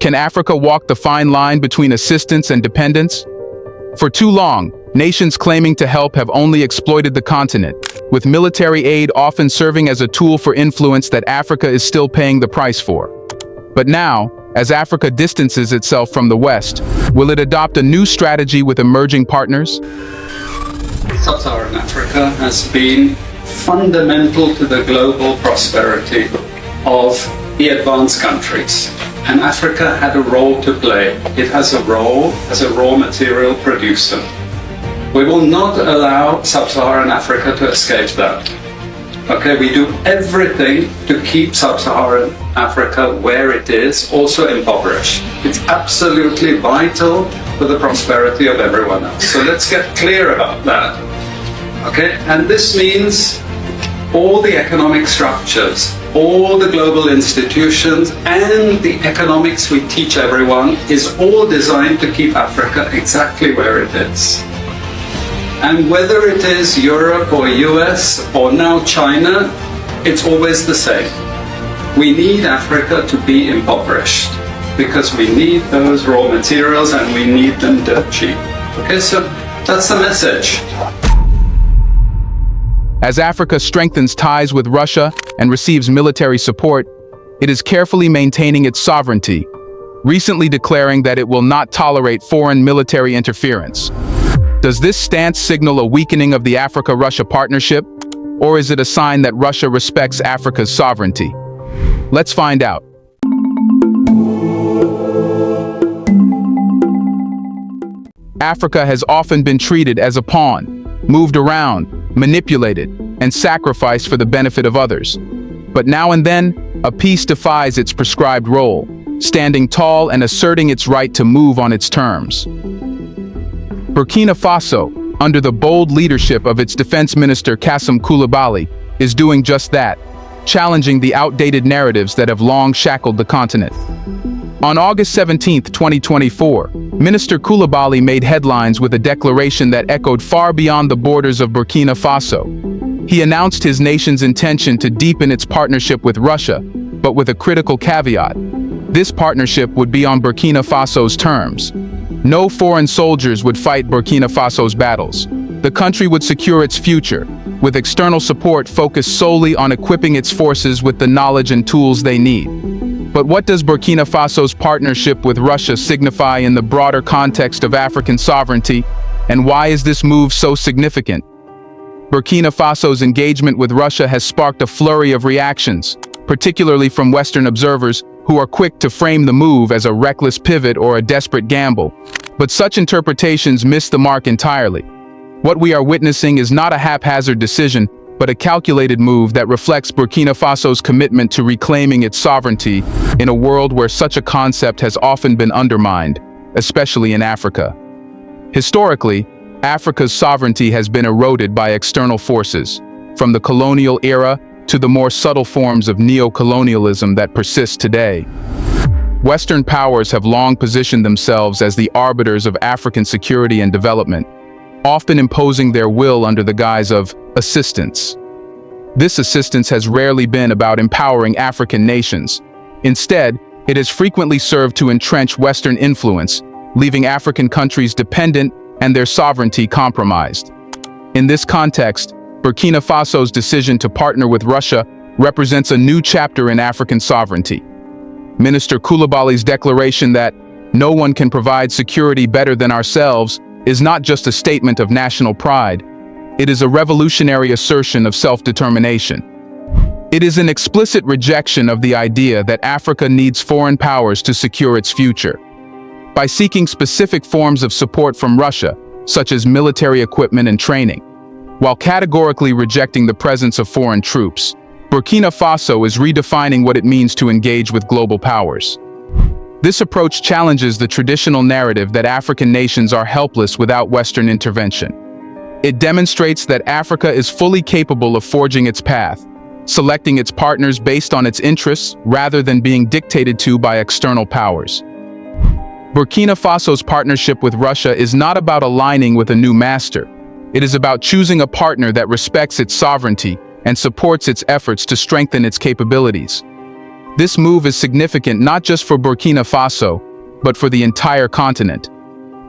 Can Africa walk the fine line between assistance and dependence? For too long, nations claiming to help have only exploited the continent, with military aid often serving as a tool for influence that Africa is still paying the price for. But now, as Africa distances itself from the West, will it adopt a new strategy with emerging partners? Sub-Saharan Africa has been fundamental to the global prosperity of the advanced countries. And Africa had a role to play. It has a role as a raw material producer. We will not allow Sub-Saharan Africa to escape that. Okay, we do everything to keep Sub-Saharan Africa where it is, also impoverished. It's absolutely vital for the prosperity of everyone else. So let's get clear about that. Okay, and this means all the economic structures, all the global institutions, and the economics we teach everyone is all designed to keep Africa exactly where it is. And whether it is Europe or US or now China, it's always the same. We need Africa to be impoverished because we need those raw materials and we need them dirt cheap. Okay, so that's the message. As Africa strengthens ties with Russia and receives military support, it is carefully maintaining its sovereignty, recently declaring that it will not tolerate foreign military interference. Does this stance signal a weakening of the Africa-Russia partnership, or is it a sign that Russia respects Africa's sovereignty? Let's find out. Africa has often been treated as a pawn, moved around, manipulated, and sacrificed for the benefit of others. But now and then, a piece defies its prescribed role, standing tall and asserting its right to move on its terms. Burkina Faso, under the bold leadership of its defense minister Kassim Koulibaly, is doing just that, challenging the outdated narratives that have long shackled the continent. On August 17, 2024, Minister Koulibaly made headlines with a declaration that echoed far beyond the borders of Burkina Faso. He announced his nation's intention to deepen its partnership with Russia, but with a critical caveat. This partnership would be on Burkina Faso's terms. No foreign soldiers would fight Burkina Faso's battles. The country would secure its future, with external support focused solely on equipping its forces with the knowledge and tools they need. But what does Burkina Faso's partnership with Russia signify in the broader context of African sovereignty, and why is this move so significant? Burkina Faso's engagement with Russia has sparked a flurry of reactions, particularly from Western observers who are quick to frame the move as a reckless pivot or a desperate gamble. But such interpretations miss the mark entirely. What we are witnessing is not a haphazard decision, but a calculated move that reflects Burkina Faso's commitment to reclaiming its sovereignty in a world where such a concept has often been undermined, especially in Africa. Historically, Africa's sovereignty has been eroded by external forces, from the colonial era to the more subtle forms of neo-colonialism that persist today. Western powers have long positioned themselves as the arbiters of African security and development, often imposing their will under the guise of assistance. This assistance has rarely been about empowering African nations. Instead, it has frequently served to entrench Western influence, leaving African countries dependent and their sovereignty compromised. In this context, Burkina Faso's decision to partner with Russia represents a new chapter in African sovereignty. Minister Koulibaly's declaration that no one can provide security better than ourselves is not just a statement of national pride. It is a revolutionary assertion of self-determination. It is an explicit rejection of the idea that Africa needs foreign powers to secure its future. By seeking specific forms of support from Russia, such as military equipment and training, while categorically rejecting the presence of foreign troops, Burkina Faso is redefining what it means to engage with global powers. This approach challenges the traditional narrative that African nations are helpless without Western intervention. It demonstrates that Africa is fully capable of forging its path, selecting its partners based on its interests rather than being dictated to by external powers. Burkina Faso's partnership with Russia is not about aligning with a new master. It is about choosing a partner that respects its sovereignty and supports its efforts to strengthen its capabilities. This move is significant not just for Burkina Faso, but for the entire continent.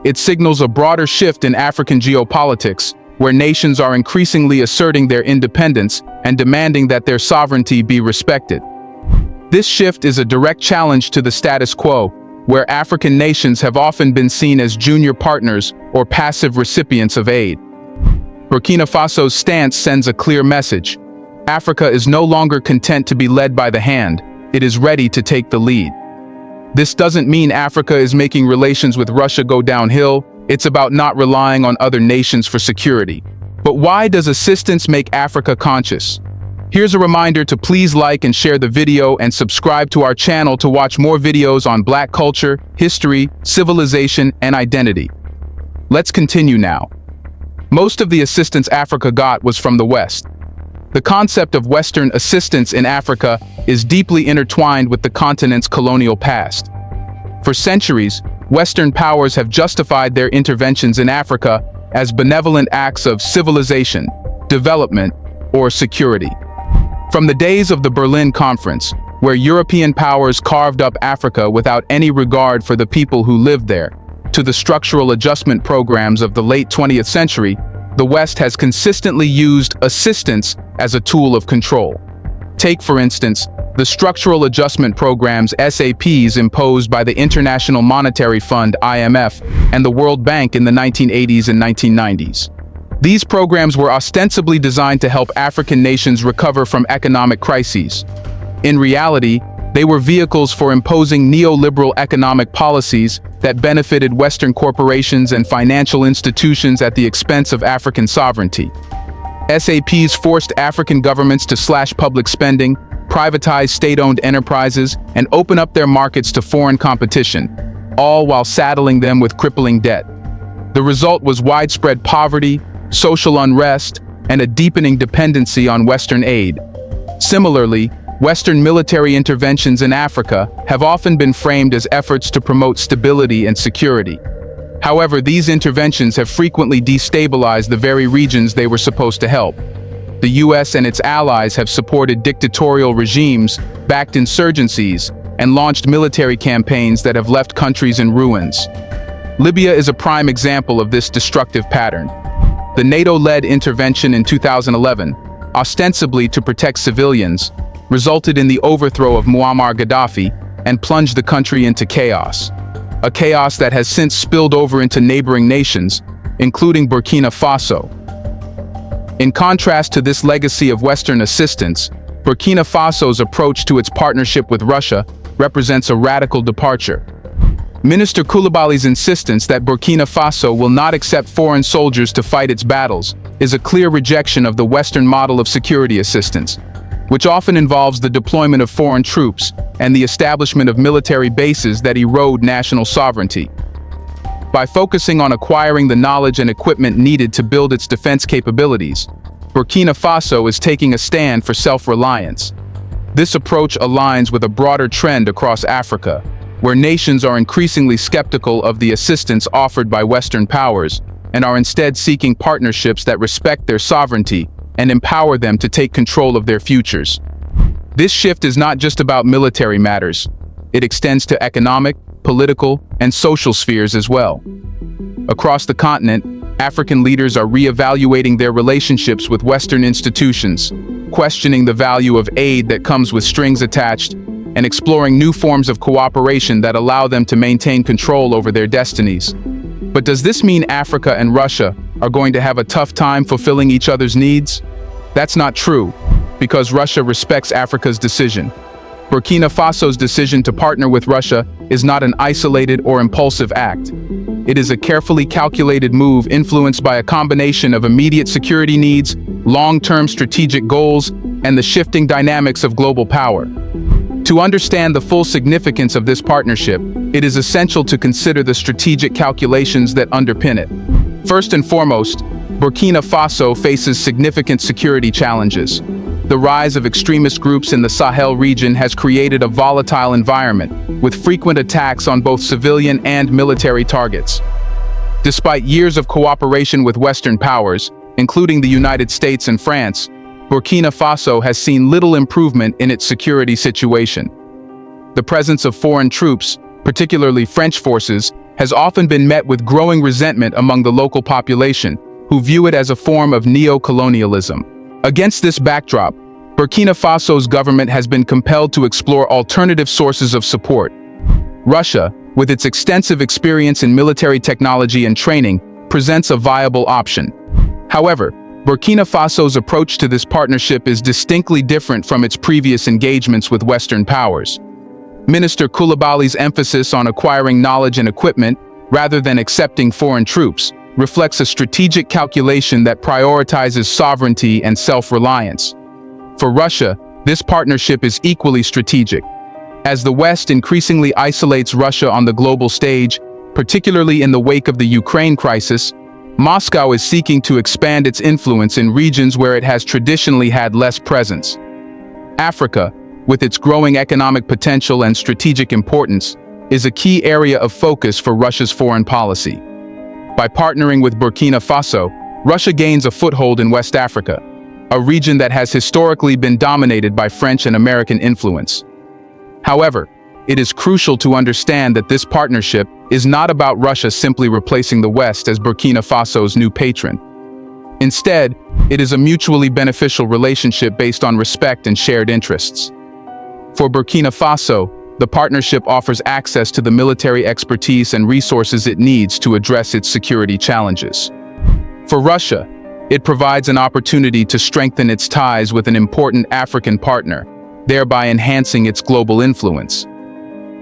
It signals a broader shift in African geopolitics, where nations are increasingly asserting their independence and demanding that their sovereignty be respected. This shift is a direct challenge to the status quo, where African nations have often been seen as junior partners or passive recipients of aid. Burkina Faso's stance sends a clear message. Africa is no longer content to be led by the hand, it is ready to take the lead. This doesn't mean Africa is making relations with Russia go downhill, it's about not relying on other nations for security. But why does assistance make Africa conscious? Here's a reminder to please like and share the video and subscribe to our channel to watch more videos on Black culture, history, civilization, and identity. Let's continue now. Most of the assistance Africa got was from the West. The concept of Western assistance in Africa is deeply intertwined with the continent's colonial past. For centuries, Western powers have justified their interventions in Africa as benevolent acts of civilization, development, or security. From the days of the Berlin Conference, where European powers carved up Africa without any regard for the people who lived there, to the structural adjustment programs of the late 20th century, the West has consistently used assistance as a tool of control. Take, for instance, the structural adjustment programs (SAPs) imposed by the International Monetary Fund (IMF) and the World Bank in the 1980s and 1990s. These programs were ostensibly designed to help African nations recover from economic crises. In reality, they were vehicles for imposing neoliberal economic policies that benefited Western corporations and financial institutions at the expense of African sovereignty. SAPs forced African governments to slash public spending, privatize state-owned enterprises, and open up their markets to foreign competition, all while saddling them with crippling debt. The result was widespread poverty, social unrest, and a deepening dependency on Western aid. Similarly, Western military interventions in Africa have often been framed as efforts to promote stability and security. However, these interventions have frequently destabilized the very regions they were supposed to help. The US and its allies have supported dictatorial regimes, backed insurgencies, and launched military campaigns that have left countries in ruins. Libya is a prime example of this destructive pattern. The NATO-led intervention in 2011, ostensibly to protect civilians, resulted in the overthrow of Muammar Gaddafi and plunged the country into chaos. A chaos that has since spilled over into neighboring nations, including Burkina Faso. In contrast to this legacy of Western assistance, Burkina Faso's approach to its partnership with Russia represents a radical departure. Minister Coulibaly's insistence that Burkina Faso will not accept foreign soldiers to fight its battles is a clear rejection of the Western model of security assistance, which often involves the deployment of foreign troops and the establishment of military bases that erode national sovereignty. By focusing on acquiring the knowledge and equipment needed to build its defense capabilities, Burkina Faso is taking a stand for self-reliance. This approach aligns with a broader trend across Africa, where nations are increasingly skeptical of the assistance offered by Western powers and are instead seeking partnerships that respect their sovereignty and empower them to take control of their futures. This shift is not just about military matters. It extends to economic, political, and social spheres as well. Across the continent, African leaders are re-evaluating their relationships with Western institutions, questioning the value of aid that comes with strings attached, and exploring new forms of cooperation that allow them to maintain control over their destinies. But does this mean Africa and Russia are going to have a tough time fulfilling each other's needs? That's not true, because Russia respects Africa's decision. Burkina Faso's decision to partner with Russia is not an isolated or impulsive act. It is a carefully calculated move influenced by a combination of immediate security needs, long-term strategic goals, and the shifting dynamics of global power. To understand the full significance of this partnership, it is essential to consider the strategic calculations that underpin it. First and foremost, Burkina Faso faces significant security challenges. The rise of extremist groups in the Sahel region has created a volatile environment, with frequent attacks on both civilian and military targets. Despite years of cooperation with Western powers, including the United States and France, Burkina Faso has seen little improvement in its security situation. the presence of foreign troops, particularly French forces, has often been met with growing resentment among the local population, who view it as a form of neo-colonialism. Against this backdrop, Burkina Faso's government has been compelled to explore alternative sources of support. Russia, with its extensive experience in military technology and training, presents a viable option. However, Burkina Faso's approach to this partnership is distinctly different from its previous engagements with Western powers. Minister Koulibaly's emphasis on acquiring knowledge and equipment, rather than accepting foreign troops, reflects a strategic calculation that prioritizes sovereignty and self-reliance. For Russia, this partnership is equally strategic. As the West increasingly isolates Russia on the global stage, particularly in the wake of the Ukraine crisis, Moscow is seeking to expand its influence in regions where it has traditionally had less presence. Africa, with its growing economic potential and strategic importance, is a key area of focus for Russia's foreign policy. By partnering with Burkina Faso, Russia gains a foothold in West Africa, a region that has historically been dominated by French and American influence. However, it is crucial to understand that this partnership is not about Russia simply replacing the West as Burkina Faso's new patron. Instead, it is a mutually beneficial relationship based on respect and shared interests. For Burkina Faso, the partnership offers access to the military expertise and resources it needs to address its security challenges. For Russia, it provides an opportunity to strengthen its ties with an important African partner, thereby enhancing its global influence.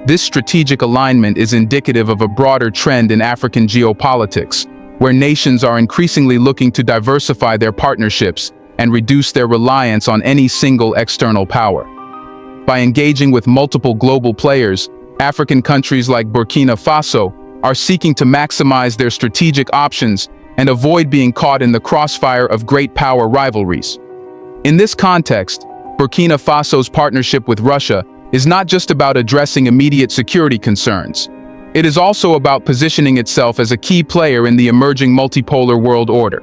This strategic alignment is indicative of a broader trend in African geopolitics, where nations are increasingly looking to diversify their partnerships and reduce their reliance on any single external power. By engaging with multiple global players, African countries like Burkina Faso are seeking to maximize their strategic options and avoid being caught in the crossfire of great power rivalries. In this context, Burkina Faso's partnership with Russia is not just about addressing immediate security concerns. It is also about positioning itself as a key player in the emerging multipolar world order.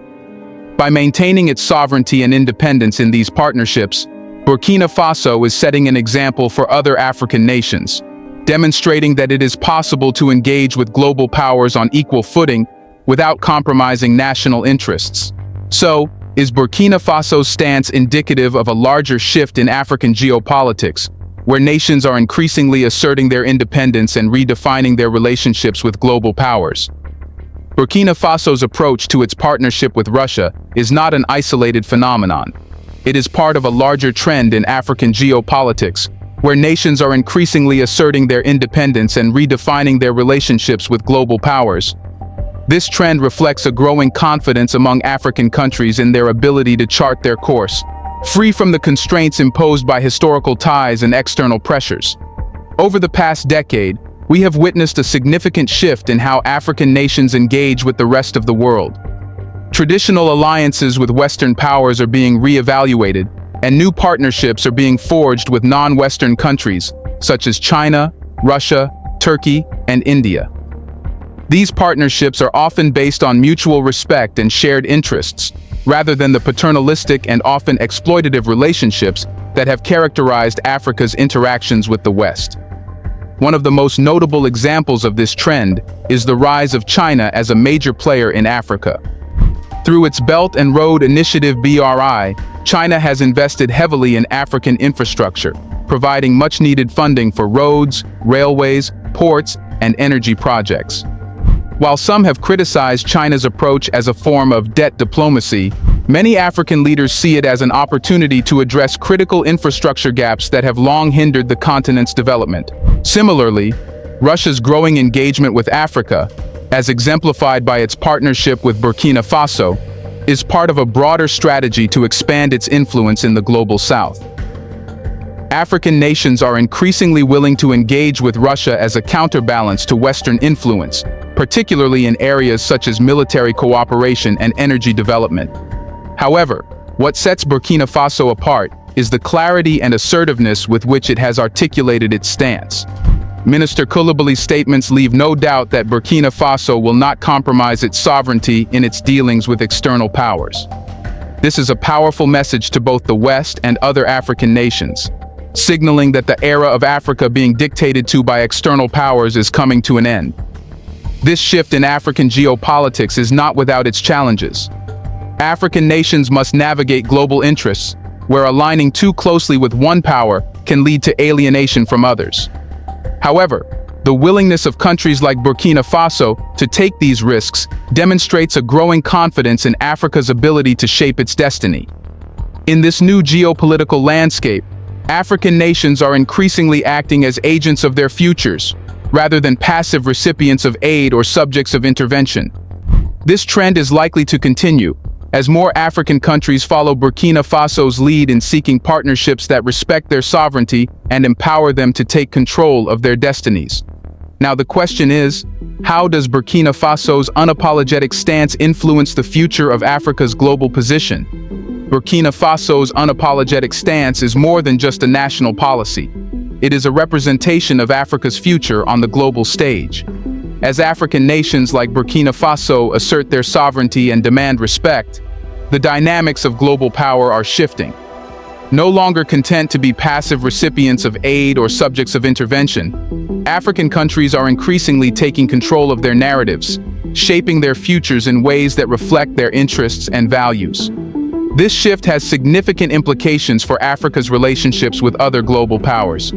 By maintaining its sovereignty and independence in these partnerships, Burkina Faso is setting an example for other African nations, demonstrating that it is possible to engage with global powers on equal footing without compromising national interests. So, is Burkina Faso's stance indicative of a larger shift in African geopolitics, where nations are increasingly asserting their independence and redefining their relationships with global powers? Burkina Faso's approach to its partnership with Russia is not an isolated phenomenon. It is part of a larger trend in African geopolitics, where nations are increasingly asserting their independence and redefining their relationships with global powers. This trend reflects a growing confidence among African countries in their ability to chart their course, free from the constraints imposed by historical ties and external pressures. Over the past decade, we have witnessed a significant shift in how African nations engage with the rest of the world. Traditional alliances with Western powers are being reevaluated, and new partnerships are being forged with non-Western countries, such as China, Russia, Turkey, and India. These partnerships are often based on mutual respect and shared interests, rather than the paternalistic and often exploitative relationships that have characterized Africa's interactions with the West. One of the most notable examples of this trend is the rise of China as a major player in Africa. Through its Belt and Road Initiative (BRI), China has invested heavily in African infrastructure, providing much-needed funding for roads, railways, ports, and energy projects. While some have criticized China's approach as a form of debt diplomacy, many African leaders see it as an opportunity to address critical infrastructure gaps that have long hindered the continent's development. Similarly, Russia's growing engagement with Africa, as exemplified by its partnership with Burkina Faso, is part of a broader strategy to expand its influence in the global south. African nations are increasingly willing to engage with Russia as a counterbalance to Western influence, particularly in areas such as military cooperation and energy development. However, what sets Burkina Faso apart is the clarity and assertiveness with which it has articulated its stance. Minister Koulibaly's statements leave no doubt that Burkina Faso will not compromise its sovereignty in its dealings with external powers. This is a powerful message to both the West and other African nations, signaling that the era of Africa being dictated to by external powers is coming to an end. This shift in African geopolitics is not without its challenges. African nations must navigate global interests, where aligning too closely with one power can lead to alienation from others. However, the willingness of countries like Burkina Faso to take these risks demonstrates a growing confidence in Africa's ability to shape its destiny. In this new geopolitical landscape, African nations are increasingly acting as agents of their futures, rather than passive recipients of aid or subjects of intervention. This trend is likely to continue, as more African countries follow Burkina Faso's lead in seeking partnerships that respect their sovereignty and empower them to take control of their destinies. Now the question is, how does Burkina Faso's unapologetic stance influence the future of Africa's global position? Burkina Faso's unapologetic stance is more than just a national policy. It is a representation of Africa's future on the global stage. As African nations like Burkina Faso assert their sovereignty and demand respect, the dynamics of global power are shifting. No longer content to be passive recipients of aid or subjects of intervention, African countries are increasingly taking control of their narratives, shaping their futures in ways that reflect their interests and values. This shift has significant implications for Africa's relationships with other global powers.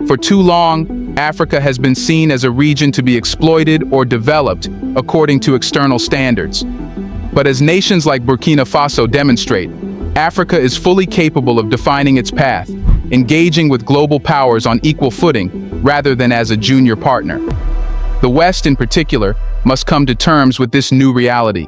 For too long, Africa has been seen as a region to be exploited or developed according to external standards. But as nations like Burkina Faso demonstrate, Africa is fully capable of defining its path, engaging with global powers on equal footing rather than as a junior partner. The West, in particular, must come to terms with this new reality.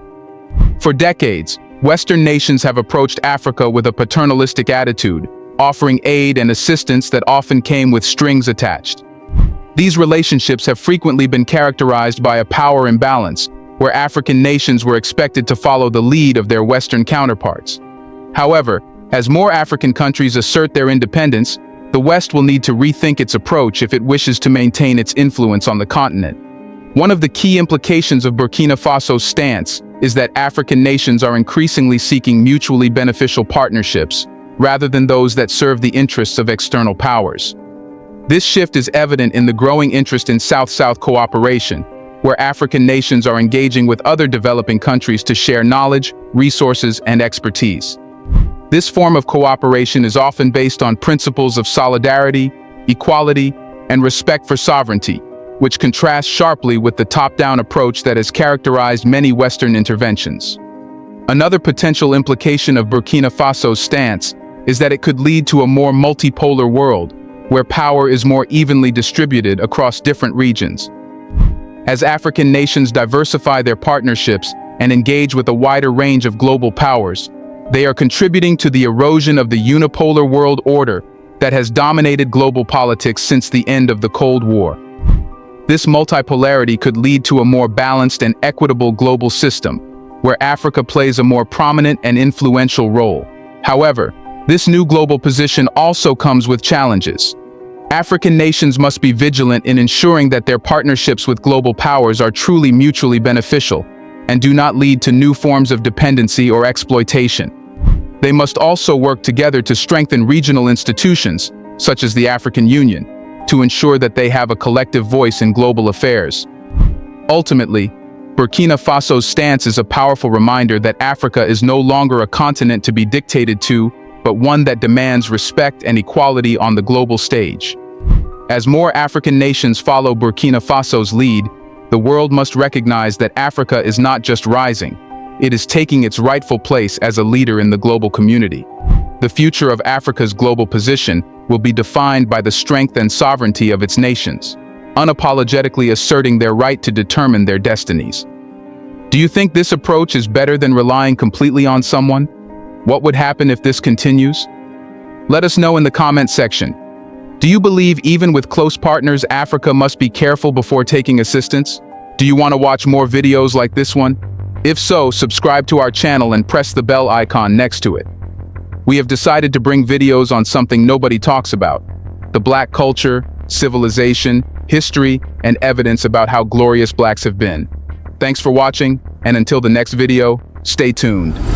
For decades, Western nations have approached Africa with a paternalistic attitude, offering aid and assistance that often came with strings attached. These relationships have frequently been characterized by a power imbalance, where African nations were expected to follow the lead of their Western counterparts. However, as more African countries assert their independence, the West will need to rethink its approach if it wishes to maintain its influence on the continent. One of the key implications of Burkina Faso's stance is that African nations are increasingly seeking mutually beneficial partnerships, rather than those that serve the interests of external powers. This shift is evident in the growing interest in South-South cooperation, where African nations are engaging with other developing countries to share knowledge, resources, and expertise. This form of cooperation is often based on principles of solidarity, equality, and respect for sovereignty, which contrasts sharply with the top-down approach that has characterized many Western interventions. Another potential implication of Burkina Faso's stance is that it could lead to a more multipolar world, where power is more evenly distributed across different regions. As African nations diversify their partnerships and engage with a wider range of global powers, they are contributing to the erosion of the unipolar world order that has dominated global politics since the end of the Cold War. This multipolarity could lead to a more balanced and equitable global system, where Africa plays a more prominent and influential role. However, this new global position also comes with challenges. African nations must be vigilant in ensuring that their partnerships with global powers are truly mutually beneficial and do not lead to new forms of dependency or exploitation. They must also work together to strengthen regional institutions, such as the African Union, to ensure that they have a collective voice in global affairs. Ultimately, Burkina Faso's stance is a powerful reminder that Africa is no longer a continent to be dictated to, but one that demands respect and equality on the global stage. As more African nations follow Burkina Faso's lead, the world must recognize that Africa is not just rising, it is taking its rightful place as a leader in the global community. The future of Africa's global position will be defined by the strength and sovereignty of its nations, unapologetically asserting their right to determine their destinies. Do you think this approach is better than relying completely on someone? What would happen if this continues? Let us know in the comment section. Do you believe even with close partners, Africa must be careful before taking assistance? Do you want to watch more videos like this one? If so, subscribe to our channel and press the bell icon next to it. We have decided to bring videos on something nobody talks about: the Black culture, civilization, history, and evidence about how glorious Blacks have been. Thanks for watching, and until the next video, stay tuned.